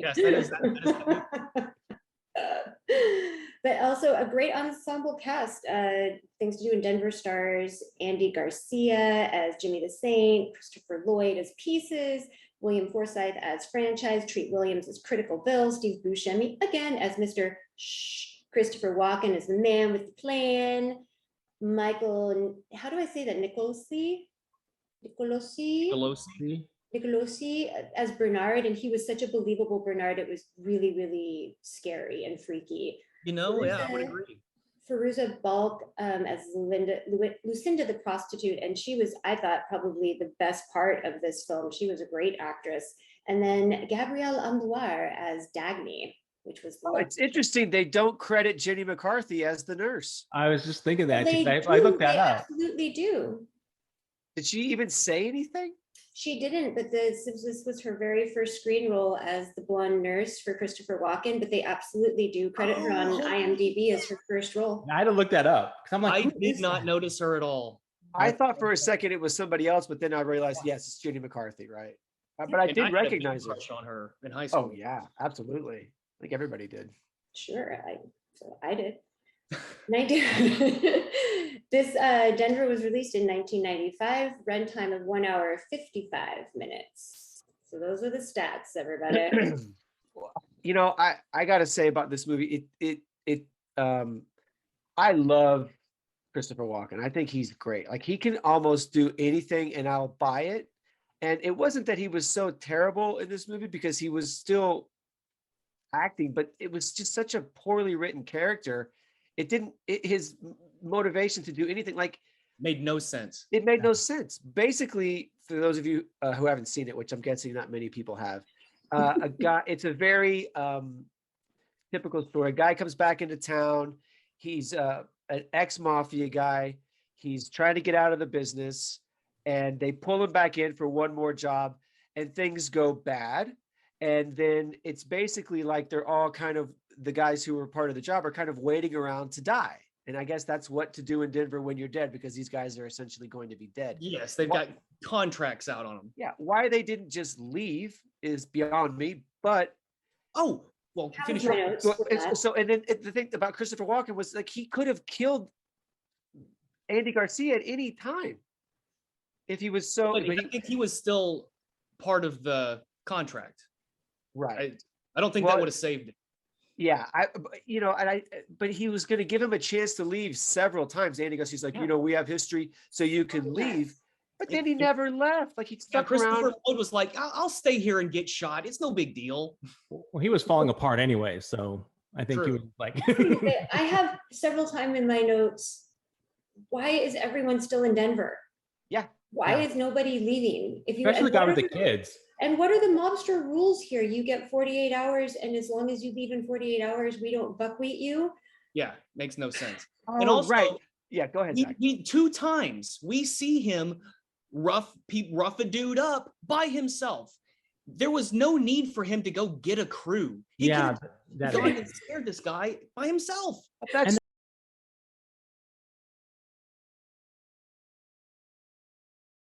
Yes, that is But also a great ensemble cast. Things to Do in Denver stars Andy Garcia as Jimmy the Saint, Christopher Lloyd as Pieces, William Forsythe as Franchise, Treat Williams as Critical Bill, Steve Buscemi again as Mr. Shh, Christopher Walken as the man with the plan, Michael, how do I say that? Nicolosi as Bernard, and he was such a believable Bernard. It was really, really scary and freaky. Yeah, I would agree. Fairuza Balk as Lucinda the prostitute, and she was, I thought, probably the best part of this film. She was a great actress. And then Gabrielle Anwar as Dagny, which was it's interesting they don't credit Jenny McCarthy as the nurse. I was just thinking that. I looked that up. Absolutely do. Did she even say anything? She didn't, but this was her very first screen role as the blonde nurse for Christopher Walken, but they absolutely do credit her on IMDb as her first role. I had to look that up. I'm like, I did not notice her at all. I thought for a second it was somebody else, but then I realized, yes, it's Jenny McCarthy, right? But I did recognize her. On her in high school. Oh yeah, absolutely. I think everybody did. Sure, I did. This Denver was released in 1995, runtime of 1 hour 55 minutes. So those are the stats, everybody. You know, I gotta say about this movie, I love Christopher Walken. I think he's great. Like he can almost do anything and I'll buy it. And it wasn't that he was so terrible in this movie because he was still acting, but it was just such a poorly written character. His motivation to do anything made no sense. It made no sense. Basically, for those of you who haven't seen it, which I'm guessing not many people have, it's a very typical story. A guy comes back into town. He's an ex-mafia guy. He's trying to get out of the business, and they pull him back in for one more job, and things go bad. And then it's basically like they're all kind of, the guys who were part of the job are kind of waiting around to die. And I guess that's what to do in Denver when you're dead, because these guys are essentially going to be dead. Yes, they've got contracts out on them. Yeah, why they didn't just leave is beyond me. But finish. So and then the thing about Christopher Walken was like he could have killed Andy Garcia at any time if he was so. But I think he was still part of the contract. Right. I don't think that would have saved it. Yeah, but he was going to give him a chance to leave several times. Andy Garcia's like, we have history, so you can leave. But then he never left. Like he stuck around. Christopher Lloyd was like, I'll stay here and get shot. It's no big deal. Well, he was falling apart anyway, so I think he was like. I have several times in my notes. Why is everyone still in Denver? Yeah. Why is nobody leaving? Especially the guy with the kids. And what are the mobster rules here? You get 48 hours, and as long as you leave in 48 hours, we don't buckwheat you. Yeah, makes no sense. And also, right. Yeah, go ahead. Zack. 2 times we see him rough a dude up by himself. There was no need for him to go get a crew. He could have gone and scared this guy by himself. That's